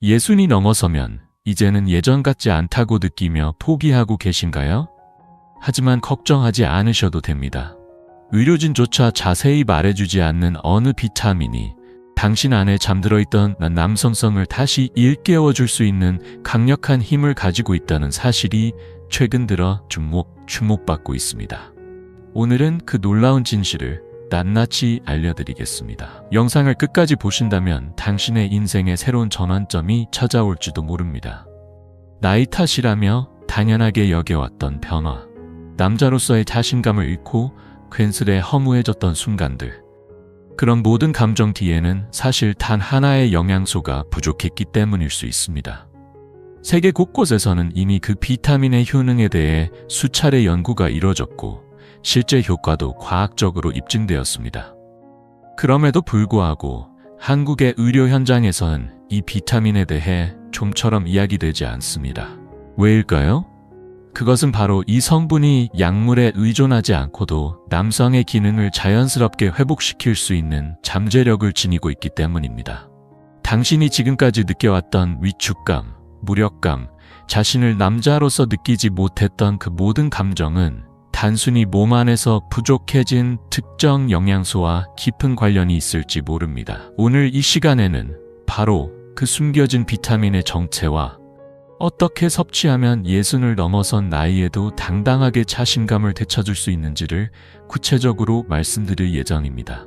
예순이 넘어서면 이제는 예전 같지 않다고 느끼며 포기하고 계신가요? 하지만 걱정하지 않으셔도 됩니다. 의료진조차 자세히 말해주지 않는 어느 비타민이 당신 안에 잠들어 있던 남성성을 다시 일깨워줄 수 있는 강력한 힘을 가지고 있다는 사실이 최근 들어 주목받고 있습니다. 오늘은 그 놀라운 진실을 낱낱이 알려드리겠습니다. 영상을 끝까지 보신다면 당신의 인생에 새로운 전환점이 찾아올지도 모릅니다. 나이 탓이라며 당연하게 여겨왔던 변화, 남자로서의 자신감을 잃고 괜스레 허무해졌던 순간들, 그런 모든 감정 뒤에는 사실 단 하나의 영양소가 부족했기 때문일 수 있습니다. 세계 곳곳에서는 이미 그 비타민의 효능에 대해 수차례 연구가 이뤄졌고 실제 효과도 과학적으로 입증되었습니다. 그럼에도 불구하고 한국의 의료 현장에서는 이 비타민에 대해 좀처럼 이야기되지 않습니다. 왜일까요? 그것은 바로 이 성분이 약물에 의존하지 않고도 남성의 기능을 자연스럽게 회복시킬 수 있는 잠재력을 지니고 있기 때문입니다. 당신이 지금까지 느껴왔던 위축감, 무력감, 자신을 남자로서 느끼지 못했던 그 모든 감정은 단순히 몸 안에서 부족해진 특정 영양소와 깊은 관련이 있을지 모릅니다. 오늘 이 시간에는 바로 그 숨겨진 비타민의 정체와 어떻게 섭취하면 예순을 넘어선 나이에도 당당하게 자신감을 되찾을 수 있는지를 구체적으로 말씀드릴 예정입니다.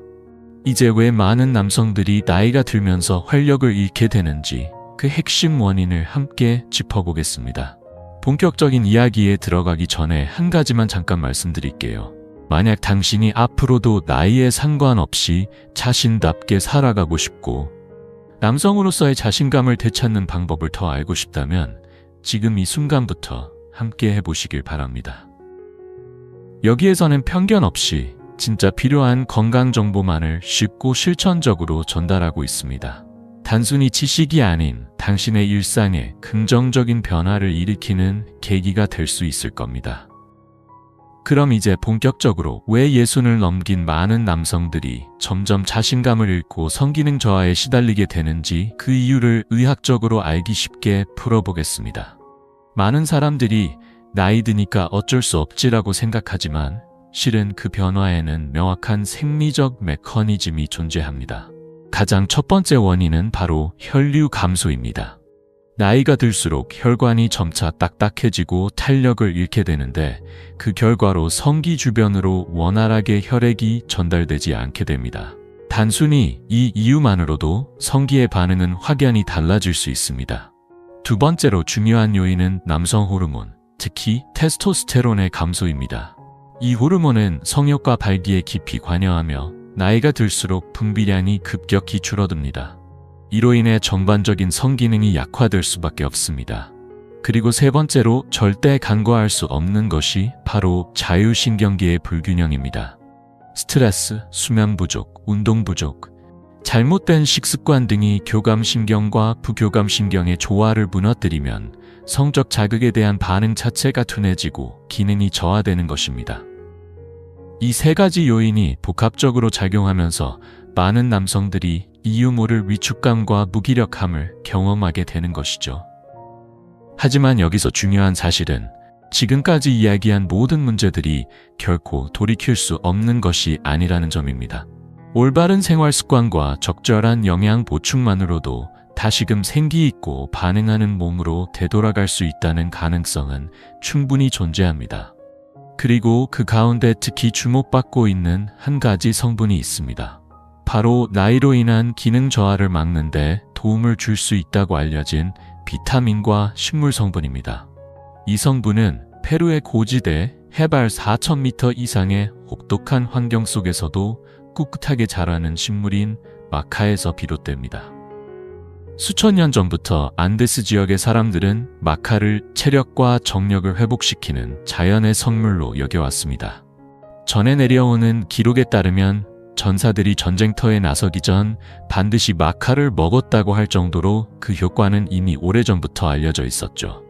이제 왜 많은 남성들이 나이가 들면서 활력을 잃게 되는지 그 핵심 원인을 함께 짚어보겠습니다. 본격적인 이야기에 들어가기 전에 한 가지만 잠깐 말씀드릴게요. 만약 당신이 앞으로도 나이에 상관없이 자신답게 살아가고 싶고 남성으로서의 자신감을 되찾는 방법을 더 알고 싶다면 지금 이 순간부터 함께 해보시길 바랍니다. 여기에서는 편견 없이 진짜 필요한 건강 정보만을 쉽고 실천적으로 전달하고 있습니다. 단순히 지식이 아닌 당신의 일상에 긍정적인 변화를 일으키는 계기가 될 수 있을 겁니다. 그럼 이제 본격적으로 왜 예순을 넘긴 많은 남성들이 점점 자신감을 잃고 성기능 저하에 시달리게 되는지 그 이유를 의학적으로 알기 쉽게 풀어보겠습니다. 많은 사람들이 나이 드니까 어쩔 수 없지라고 생각하지만 실은 그 변화에는 명확한 생리적 메커니즘이 존재합니다. 가장 첫 번째 원인은 바로 혈류 감소입니다. 나이가 들수록 혈관이 점차 딱딱해지고 탄력을 잃게 되는데 그 결과로 성기 주변으로 원활하게 혈액이 전달되지 않게 됩니다. 단순히 이 이유만으로도 성기의 반응은 확연히 달라질 수 있습니다. 두 번째로 중요한 요인은 남성 호르몬, 특히 테스토스테론의 감소입니다. 이 호르몬은 성욕과 발기에 깊이 관여하며 나이가 들수록 분비량이 급격히 줄어듭니다. 이로 인해 전반적인 성기능이 약화될 수밖에 없습니다. 그리고 세 번째로 절대 간과할 수 없는 것이 바로 자율신경계의 불균형입니다. 스트레스, 수면 부족, 운동 부족, 잘못된 식습관 등이 교감신경과 부교감신경의 조화를 무너뜨리면 성적 자극에 대한 반응 자체가 둔해지고 기능이 저하되는 것입니다. 이 세 가지 요인이 복합적으로 작용하면서 많은 남성들이 이유 모를 위축감과 무기력함을 경험하게 되는 것이죠. 하지만 여기서 중요한 사실은 지금까지 이야기한 모든 문제들이 결코 돌이킬 수 없는 것이 아니라는 점입니다. 올바른 생활 습관과 적절한 영양 보충만으로도 다시금 생기 있고 반응하는 몸으로 되돌아갈 수 있다는 가능성은 충분히 존재합니다. 그리고 그 가운데 특히 주목받고 있는 한 가지 성분이 있습니다. 바로 나이로 인한 기능 저하를 막는 데 도움을 줄 수 있다고 알려진 비타민과 식물 성분입니다. 이 성분은 페루의 고지대 해발 4,000m 이상의 혹독한 환경 속에서도 꿋꿋하게 자라는 식물인 마카에서 비롯됩니다. 수천 년 전부터 안데스 지역의 사람들은 마카를 체력과 정력을 회복시키는 자연의 선물로 여겨왔습니다. 전해 내려오는 기록에 따르면 전사들이 전쟁터에 나서기 전 반드시 마카를 먹었다고 할 정도로 그 효과는 이미 오래전부터 알려져 있었죠.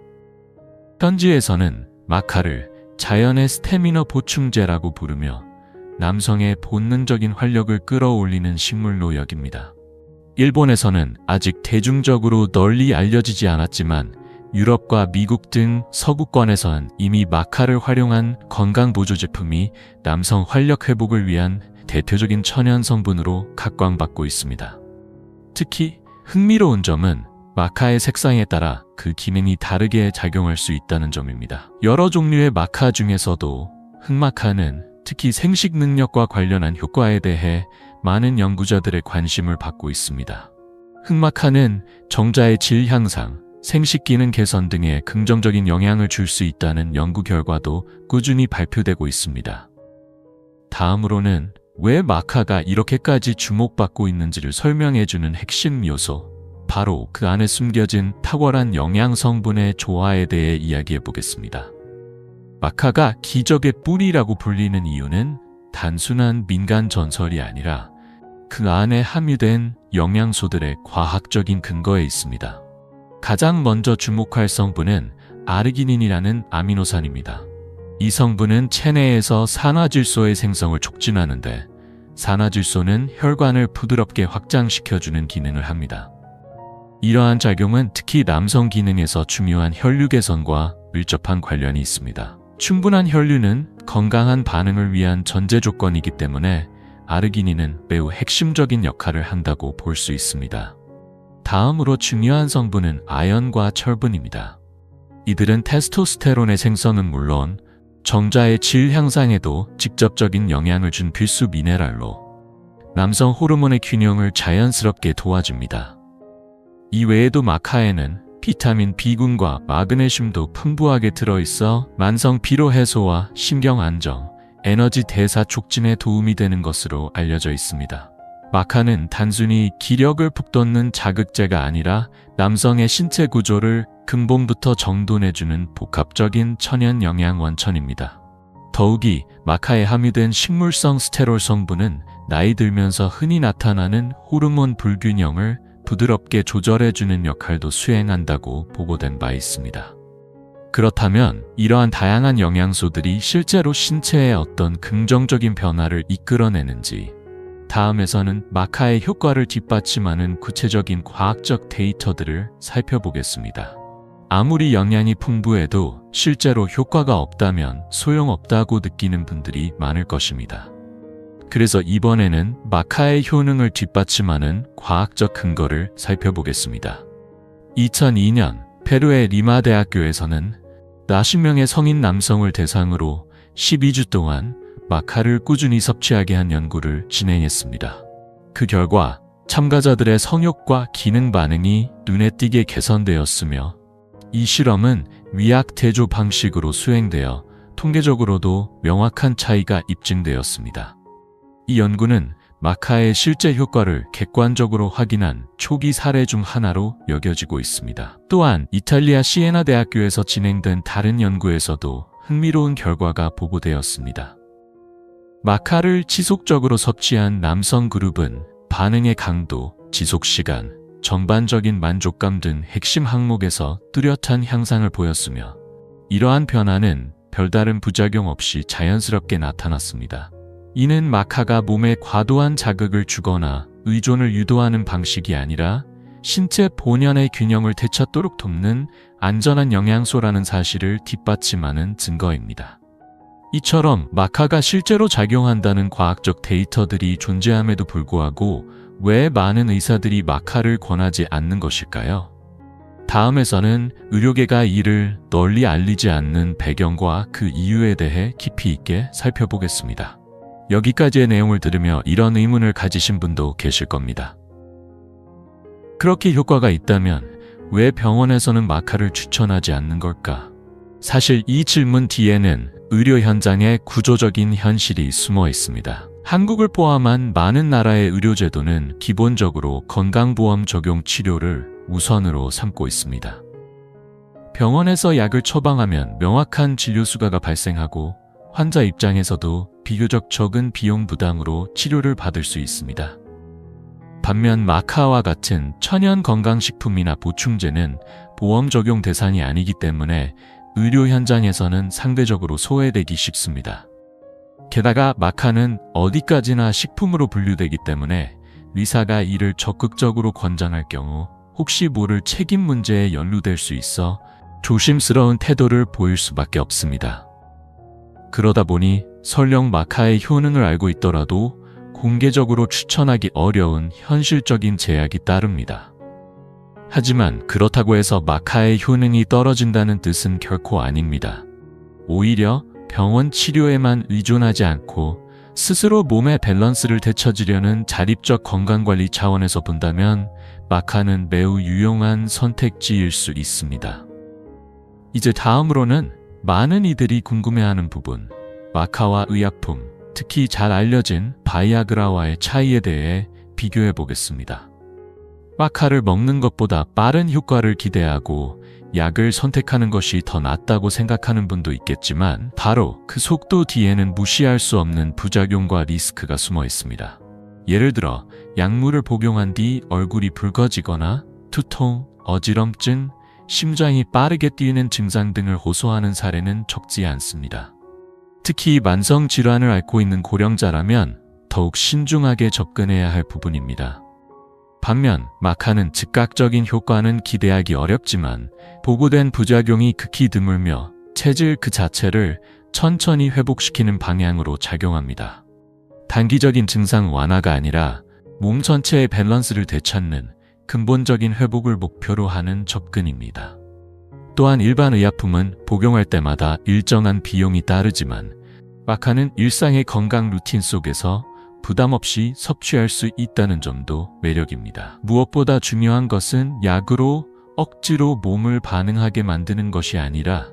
현지에서는 마카를 자연의 스태미너 보충제라고 부르며 남성의 본능적인 활력을 끌어올리는 식물로 여깁니다. 일본에서는 아직 대중적으로 널리 알려지지 않았지만 유럽과 미국 등 서구권에선 이미 마카를 활용한 건강보조 제품이 남성 활력 회복을 위한 대표적인 천연 성분으로 각광받고 있습니다. 특히 흥미로운 점은 마카의 색상에 따라 그 기능이 다르게 작용할 수 있다는 점입니다. 여러 종류의 마카 중에서도 흑마카는 특히 생식 능력과 관련한 효과에 대해 많은 연구자들의 관심을 받고 있습니다. 흑마카는 정자의 질 향상, 생식 기능 개선 등에 긍정적인 영향을 줄 수 있다는 연구 결과도 꾸준히 발표되고 있습니다. 다음으로는 왜 마카가 이렇게까지 주목받고 있는지를 설명해주는 핵심 요소, 바로 그 안에 숨겨진 탁월한 영양 성분의 조화에 대해 이야기해 보겠습니다. 마카가 기적의 뿌리라고 불리는 이유는 단순한 민간 전설이 아니라 그 안에 함유된 영양소들의 과학적인 근거에 있습니다. 가장 먼저 주목할 성분은 아르기닌이라는 아미노산입니다. 이 성분은 체내에서 산화질소의 생성을 촉진하는데 산화질소는 혈관을 부드럽게 확장시켜주는 기능을 합니다. 이러한 작용은 특히 남성 기능에서 중요한 혈류 개선과 밀접한 관련이 있습니다. 충분한 혈류는 건강한 반응을 위한 전제 조건이기 때문에 아르기닌은 매우 핵심적인 역할을 한다고 볼 수 있습니다. 다음으로 중요한 성분은 아연과 철분입니다. 이들은 테스토스테론의 생성은 물론 정자의 질 향상에도 직접적인 영향을 준 필수 미네랄로 남성 호르몬의 균형을 자연스럽게 도와줍니다. 이 외에도 마카에는 비타민 B군과 마그네슘도 풍부하게 들어있어 만성 피로 해소와 신경 안정, 에너지 대사 촉진에 도움이 되는 것으로 알려져 있습니다. 마카는 단순히 기력을 북돋는 자극제가 아니라 남성의 신체 구조를 근본부터 정돈해주는 복합적인 천연 영양 원천입니다. 더욱이 마카에 함유된 식물성 스테롤 성분은 나이 들면서 흔히 나타나는 호르몬 불균형을 부드럽게 조절해주는 역할도 수행한다고 보고된 바 있습니다. 그렇다면 이러한 다양한 영양소들이 실제로 신체에 어떤 긍정적인 변화를 이끌어내는지, 다음에서는 마카의 효과를 뒷받침하는 구체적인 과학적 데이터들을 살펴보겠습니다. 아무리 영양이 풍부해도 실제로 효과가 없다면 소용없다고 느끼는 분들이 많을 것입니다. 그래서 이번에는 마카의 효능을 뒷받침하는 과학적 근거를 살펴보겠습니다. 2002년 페루의 리마 대학교에서는 40명의 성인 남성을 대상으로 12주 동안 마카를 꾸준히 섭취하게 한 연구를 진행했습니다. 그 결과 참가자들의 성욕과 기능 반응이 눈에 띄게 개선되었으며 이 실험은 위약 대조 방식으로 수행되어 통계적으로도 명확한 차이가 입증되었습니다. 이 연구는 마카의 실제 효과를 객관적으로 확인한 초기 사례 중 하나로 여겨지고 있습니다. 또한 이탈리아 시에나 대학교에서 진행된 다른 연구에서도 흥미로운 결과가 보고되었습니다. 마카를 지속적으로 섭취한 남성 그룹은 반응의 강도, 지속시간, 전반적인 만족감 등 핵심 항목에서 뚜렷한 향상을 보였으며 이러한 변화는 별다른 부작용 없이 자연스럽게 나타났습니다. 이는 마카가 몸에 과도한 자극을 주거나 의존을 유도하는 방식이 아니라 신체 본연의 균형을 되찾도록 돕는 안전한 영양소라는 사실을 뒷받침하는 증거입니다. 이처럼 마카가 실제로 작용한다는 과학적 데이터들이 존재함에도 불구하고 왜 많은 의사들이 마카를 권하지 않는 것일까요? 다음에서는 의료계가 이를 널리 알리지 않는 배경과 그 이유에 대해 깊이 있게 살펴보겠습니다. 여기까지의 내용을 들으며 이런 의문을 가지신 분도 계실 겁니다. 그렇게 효과가 있다면 왜 병원에서는 마카를 추천하지 않는 걸까? 사실 이 질문 뒤에는 의료 현장의 구조적인 현실이 숨어 있습니다. 한국을 포함한 많은 나라의 의료제도는 기본적으로 건강보험 적용 치료를 우선으로 삼고 있습니다. 병원에서 약을 처방하면 명확한 진료 수가가 발생하고 환자 입장에서도 비교적 적은 비용 부담으로 치료를 받을 수 있습니다. 반면 마카와 같은 천연 건강식품이나 보충제는 보험 적용 대상이 아니기 때문에 의료 현장에서는 상대적으로 소외되기 쉽습니다. 게다가 마카는 어디까지나 식품으로 분류되기 때문에 의사가 이를 적극적으로 권장할 경우 혹시 모를 책임 문제에 연루될 수 있어 조심스러운 태도를 보일 수밖에 없습니다. 그러다 보니 설령 마카의 효능을 알고 있더라도 공개적으로 추천하기 어려운 현실적인 제약이 따릅니다. 하지만 그렇다고 해서 마카의 효능이 떨어진다는 뜻은 결코 아닙니다. 오히려 병원 치료에만 의존하지 않고 스스로 몸의 밸런스를 되찾으려는 자립적 건강관리 차원에서 본다면 마카는 매우 유용한 선택지일 수 있습니다. 이제 다음으로는 많은 이들이 궁금해하는 부분, 마카와 의약품, 특히 잘 알려진 바이아그라와의 차이에 대해 비교해 보겠습니다. 마카를 먹는 것보다 빠른 효과를 기대하고 약을 선택하는 것이 더 낫다고 생각하는 분도 있겠지만 바로 그 속도 뒤에는 무시할 수 없는 부작용과 리스크가 숨어 있습니다. 예를 들어 약물을 복용한 뒤 얼굴이 붉어지거나 두통, 어지럼증, 심장이 빠르게 뛰는 증상 등을 호소하는 사례는 적지 않습니다. 특히 만성 질환을 앓고 있는 고령자라면 더욱 신중하게 접근해야 할 부분입니다. 반면 마카는 즉각적인 효과는 기대하기 어렵지만 보고된 부작용이 극히 드물며 체질 그 자체를 천천히 회복시키는 방향으로 작용합니다. 단기적인 증상 완화가 아니라 몸 전체의 밸런스를 되찾는 근본적인 회복을 목표로 하는 접근입니다. 또한 일반 의약품은 복용할 때마다 일정한 비용이 따르지만 마카는 일상의 건강 루틴 속에서 부담 없이 섭취할 수 있다는 점도 매력입니다. 무엇보다 중요한 것은 약으로 억지로 몸을 반응하게 만드는 것이 아니라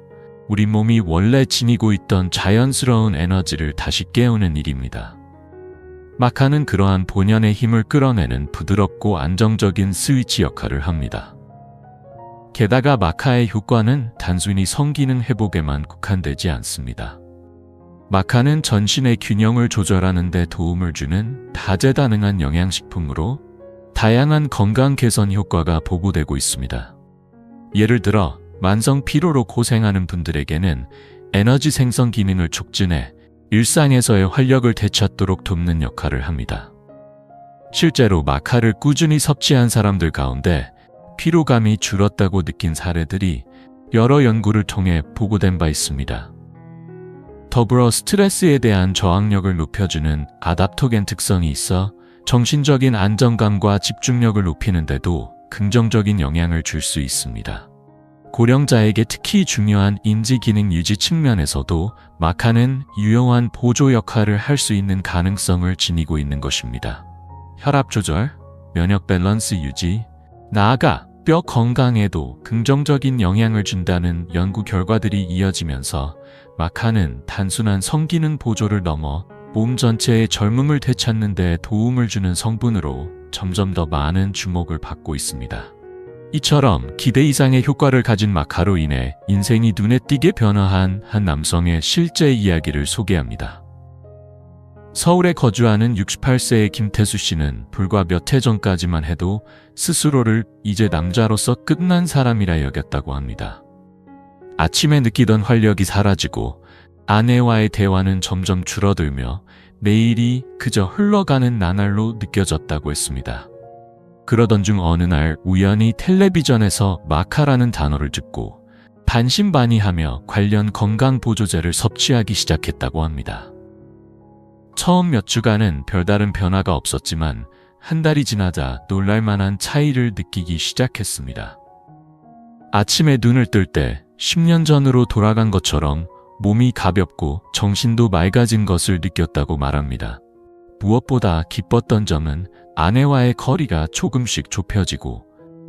우리 몸이 원래 지니고 있던 자연스러운 에너지를 다시 깨우는 일입니다. 마카는 그러한 본연의 힘을 끌어내는 부드럽고 안정적인 스위치 역할을 합니다. 게다가 마카의 효과는 단순히 성기능 회복에만 국한되지 않습니다. 마카는 전신의 균형을 조절하는 데 도움을 주는 다재다능한 영양식품으로 다양한 건강 개선 효과가 보고되고 있습니다. 예를 들어 만성 피로로 고생하는 분들에게는 에너지 생성 기능을 촉진해 일상에서의 활력을 되찾도록 돕는 역할을 합니다. 실제로 마카를 꾸준히 섭취한 사람들 가운데 피로감이 줄었다고 느낀 사례들이 여러 연구를 통해 보고된 바 있습니다. 더불어 스트레스에 대한 저항력을 높여주는 아답토겐 특성이 있어 정신적인 안정감과 집중력을 높이는 데도 긍정적인 영향을 줄 수 있습니다. 고령자에게 특히 중요한 인지 기능 유지 측면에서도 마카는 유용한 보조 역할을 할 수 있는 가능성을 지니고 있는 것입니다. 혈압 조절, 면역 밸런스 유지, 나아가 뼈 건강에도 긍정적인 영향을 준다는 연구 결과들이 이어지면서 마카는 단순한 성기능 보조를 넘어 몸 전체의 젊음을 되찾는 데 도움을 주는 성분으로 점점 더 많은 주목을 받고 있습니다. 이처럼 기대 이상의 효과를 가진 마카로 인해 인생이 눈에 띄게 변화한 한 남성의 실제 이야기를 소개합니다. 서울에 거주하는 68세의 김태수 씨는 불과 몇 해 전까지만 해도 스스로를 이제 남자로서 끝난 사람이라 여겼다고 합니다. 아침에 느끼던 활력이 사라지고 아내와의 대화는 점점 줄어들며 매일이 그저 흘러가는 나날로 느껴졌다고 했습니다. 그러던 중 어느 날 우연히 텔레비전에서 마카라는 단어를 듣고 반신반의하며 관련 건강보조제를 섭취하기 시작했다고 합니다. 처음 몇 주간은 별다른 변화가 없었지만 한 달이 지나자 놀랄만한 차이를 느끼기 시작했습니다. 아침에 눈을 뜰 때 10년 전으로 돌아간 것처럼 몸이 가볍고 정신도 맑아진 것을 느꼈다고 말합니다. 무엇보다 기뻤던 점은 아내와의 거리가 조금씩 좁혀지고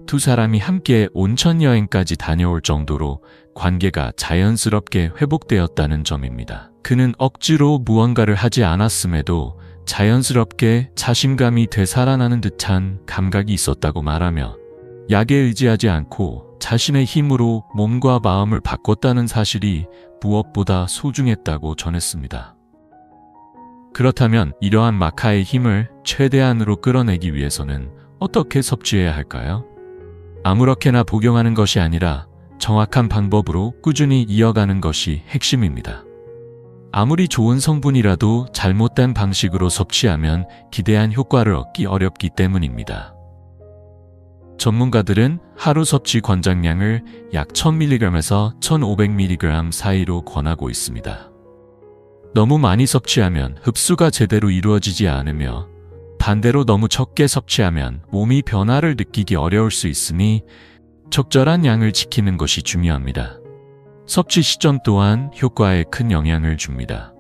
두 사람이 함께 온천 여행까지 다녀올 정도로 관계가 자연스럽게 회복되었다는 점입니다. 그는 억지로 무언가를 하지 않았음에도 자연스럽게 자신감이 되살아나는 듯한 감각이 있었다고 말하며 약에 의지하지 않고 자신의 힘으로 몸과 마음을 바꿨다는 사실이 무엇보다 소중했다고 전했습니다. 그렇다면 이러한 마카의 힘을 최대한으로 끌어내기 위해서는 어떻게 섭취해야 할까요? 아무렇게나 복용하는 것이 아니라 정확한 방법으로 꾸준히 이어가는 것이 핵심입니다. 아무리 좋은 성분이라도 잘못된 방식으로 섭취하면 기대한 효과를 얻기 어렵기 때문입니다. 전문가들은 하루 섭취 권장량을 약 1000mg에서 1500mg 사이로 권하고 있습니다. 너무 많이 섭취하면 흡수가 제대로 이루어지지 않으며 반대로 너무 적게 섭취하면 몸이 변화를 느끼기 어려울 수 있으니 적절한 양을 지키는 것이 중요합니다. 섭취 시점 또한 효과에 큰 영향을 줍니다.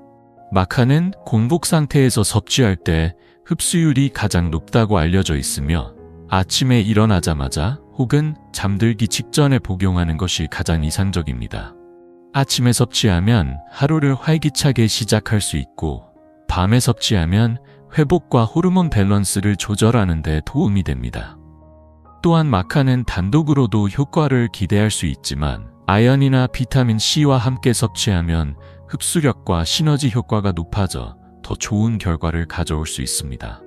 마카는 공복 상태에서 섭취할 때 흡수율이 가장 높다고 알려져 있으며 아침에 일어나자마자 혹은 잠들기 직전에 복용하는 것이 가장 이상적입니다. 아침에 섭취하면 하루를 활기차게 시작할 수 있고 밤에 섭취하면 회복과 호르몬 밸런스를 조절하는 데 도움이 됩니다. 또한 마카는 단독으로도 효과를 기대할 수 있지만 아연이나 비타민 C와 함께 섭취하면 흡수력과 시너지 효과가 높아져 더 좋은 결과를 가져올 수 있습니다.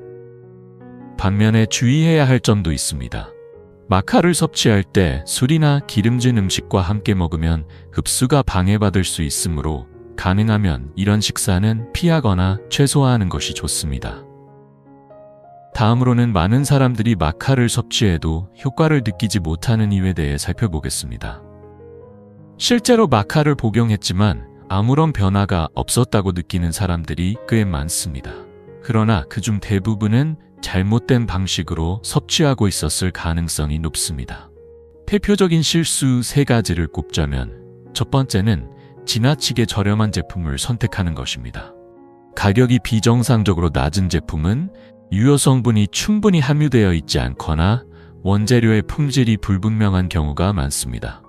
반면에 주의해야 할 점도 있습니다. 마카를 섭취할 때 술이나 기름진 음식과 함께 먹으면 흡수가 방해받을 수 있으므로 가능하면 이런 식사는 피하거나 최소화하는 것이 좋습니다. 다음으로는 많은 사람들이 마카를 섭취해도 효과를 느끼지 못하는 이유에 대해 살펴보겠습니다. 실제로 마카를 복용했지만 아무런 변화가 없었다고 느끼는 사람들이 꽤 많습니다. 그러나 그중 대부분은 잘못된 방식으로 섭취하고 있었을 가능성이 높습니다. 대표적인 실수 3가지를 꼽자면 첫 번째는 지나치게 저렴한 제품을 선택하는 것입니다. 가격이 비정상적으로 낮은 제품은 유효 성분이 충분히 함유되어 있지 않거나 원재료의 품질이 불분명한 경우가 많습니다.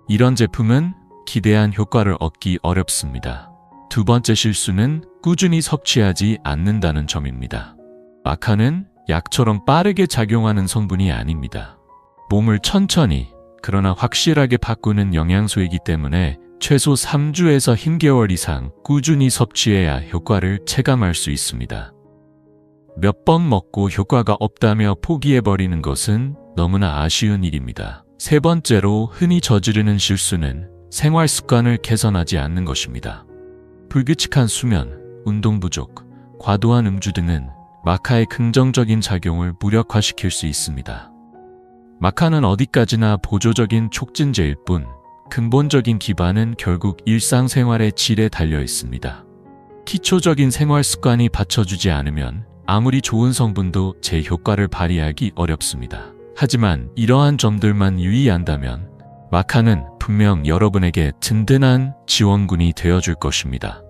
이런 제품은 기대한 효과를 얻기 어렵습니다. 두 번째 실수는 꾸준히 섭취하지 않는다는 점입니다. 마카는 약처럼 빠르게 작용하는 성분이 아닙니다. 몸을 천천히 그러나 확실하게 바꾸는 영양소이기 때문에 최소 3주에서 흰 개월 이상 꾸준히 섭취해야 효과를 체감할 수 있습니다. 몇 번 먹고 효과가 없다며 포기해버리는 것은 너무나 아쉬운 일입니다. 세 번째로 흔히 저지르는 실수는 생활 습관을 개선하지 않는 것입니다. 불규칙한 수면, 운동 부족, 과도한 음주 등은 마카의 긍정적인 작용을 무력화시킬 수 있습니다. 마카는 어디까지나 보조적인 촉진제일 뿐 근본적인 기반은 결국 일상생활의 질에 달려 있습니다. 기초적인 생활 습관이 받쳐주지 않으면 아무리 좋은 성분도 제 효과를 발휘하기 어렵습니다. 하지만 이러한 점들만 유의한다면 마카는 분명 여러분에게 든든한 지원군이 되어줄 것입니다.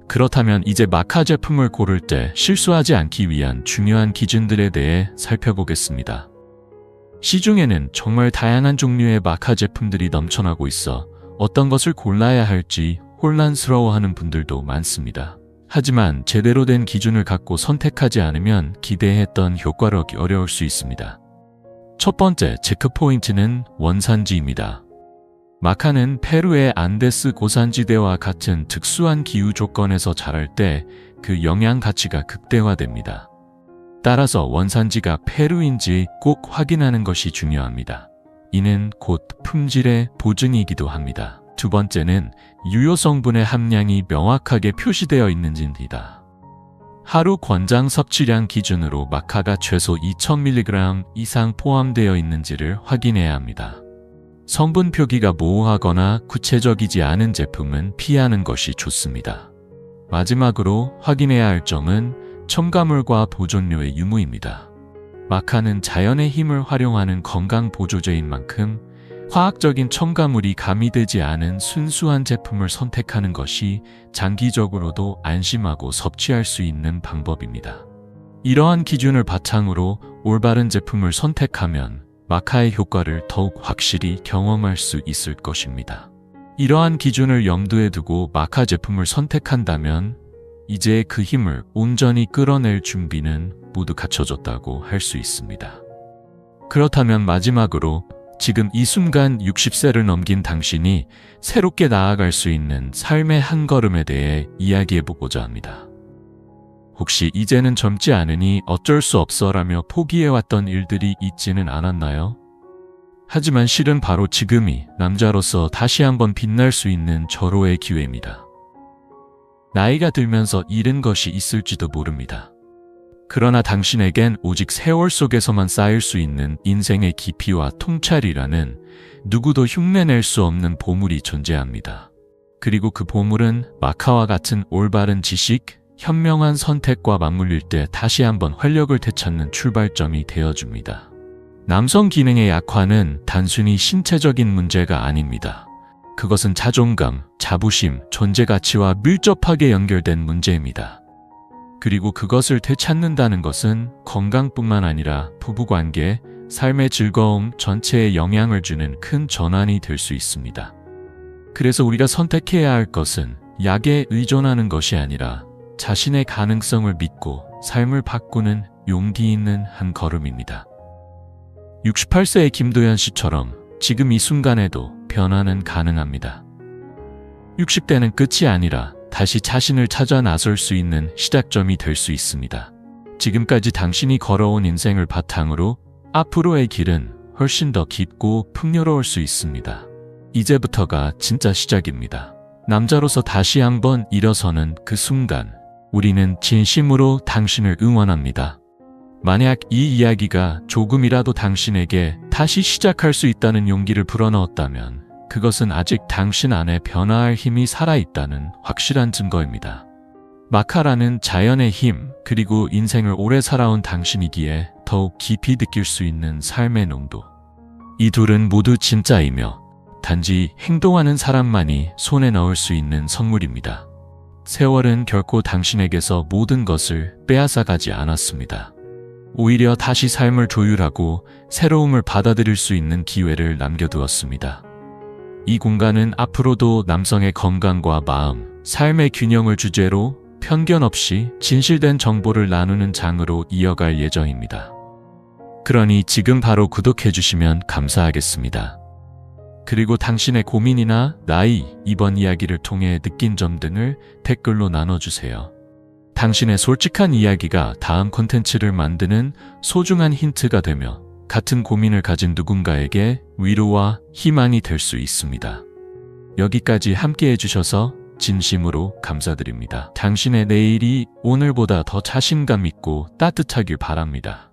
그렇다면 이제 마카 제품을 고를 때 실수하지 않기 위한 중요한 기준들에 대해 살펴보겠습니다. 시중에는 정말 다양한 종류의 마카 제품들이 넘쳐나고 있어 어떤 것을 골라야 할지 혼란스러워하는 분들도 많습니다. 하지만 제대로 된 기준을 갖고 선택하지 않으면 기대했던 효과를 얻기 어려울 수 있습니다. 첫 번째 체크 포인트는 원산지입니다. 마카는 페루의 안데스 고산지대와 같은 특수한 기후 조건에서 자랄 때 그 영양 가치가 극대화됩니다. 따라서 원산지가 페루인지 꼭 확인하는 것이 중요합니다. 이는 곧 품질의 보증이기도 합니다. 두 번째는 유효 성분의 함량이 명확하게 표시되어 있는지입니다. 하루 권장 섭취량 기준으로 마카가 최소 2000mg 이상 포함되어 있는지를 확인해야 합니다. 성분 표기가 모호하거나 구체적이지 않은 제품은 피하는 것이 좋습니다. 마지막으로 확인해야 할 점은 첨가물과 보존료의 유무입니다. 마카는 자연의 힘을 활용하는 건강 보조제인 만큼 화학적인 첨가물이 가미되지 않은 순수한 제품을 선택하는 것이 장기적으로도 안심하고 섭취할 수 있는 방법입니다. 이러한 기준을 바탕으로 올바른 제품을 선택하면 마카의 효과를 더욱 확실히 경험할 수 있을 것입니다. 이러한 기준을 염두에 두고 마카 제품을 선택한다면 이제 그 힘을 온전히 끌어낼 준비는 모두 갖춰졌다고 할 수 있습니다. 그렇다면 마지막으로 지금 이 순간 60세를 넘긴 당신이 새롭게 나아갈 수 있는 삶의 한 걸음에 대해 이야기해보고자 합니다. 혹시 이제는 젊지 않으니 어쩔 수 없어라며 포기해왔던 일들이 있지는 않았나요? 하지만 실은 바로 지금이 남자로서 다시 한번 빛날 수 있는 절호의 기회입니다. 나이가 들면서 잃은 것이 있을지도 모릅니다. 그러나 당신에겐 오직 세월 속에서만 쌓일 수 있는 인생의 깊이와 통찰이라는 누구도 흉내낼 수 없는 보물이 존재합니다. 그리고 그 보물은 마카와 같은 올바른 지식, 현명한 선택과 맞물릴 때 다시 한번 활력을 되찾는 출발점이 되어줍니다. 남성 기능의 약화는 단순히 신체적인 문제가 아닙니다. 그것은 자존감, 자부심, 존재 가치와 밀접하게 연결된 문제입니다. 그리고 그것을 되찾는다는 것은 건강뿐만 아니라 부부관계, 삶의 즐거움 전체에 영향을 주는 큰 전환이 될 수 있습니다. 그래서 우리가 선택해야 할 것은 약에 의존하는 것이 아니라 자신의 가능성을 믿고 삶을 바꾸는 용기 있는 한 걸음입니다. 68세의 김도연 씨처럼 지금 이 순간에도 변화는 가능합니다. 60대는 끝이 아니라 다시 자신을 찾아 나설 수 있는 시작점이 될 수 있습니다. 지금까지 당신이 걸어온 인생을 바탕으로 앞으로의 길은 훨씬 더 깊고 풍요로울 수 있습니다. 이제부터가 진짜 시작입니다. 남자로서 다시 한번 일어서는 그 순간, 우리는 진심으로 당신을 응원합니다. 만약 이 이야기가 조금이라도 당신에게 다시 시작할 수 있다는 용기를 불어넣었다면 그것은 아직 당신 안에 변화할 힘이 살아있다는 확실한 증거입니다. 마카라는 자연의 힘, 그리고 인생을 오래 살아온 당신이기에 더욱 깊이 느낄 수 있는 삶의 농도. 이 둘은 모두 진짜이며 단지 행동하는 사람만이 손에 넣을 수 있는 선물입니다. 세월은 결코 당신에게서 모든 것을 빼앗아가지 않았습니다. 오히려 다시 삶을 조율하고 새로움을 받아들일 수 있는 기회를 남겨두었습니다. 이 공간은 앞으로도 남성의 건강과 마음, 삶의 균형을 주제로 편견 없이 진실된 정보를 나누는 장으로 이어갈 예정입니다. 그러니 지금 바로 구독해주시면 감사하겠습니다. 그리고 당신의 고민이나 나이, 이번 이야기를 통해 느낀 점 등을 댓글로 나눠주세요. 당신의 솔직한 이야기가 다음 콘텐츠를 만드는 소중한 힌트가 되며 같은 고민을 가진 누군가에게 위로와 희망이 될 수 있습니다. 여기까지 함께 해주셔서 진심으로 감사드립니다. 당신의 내일이 오늘보다 더 자신감 있고 따뜻하길 바랍니다.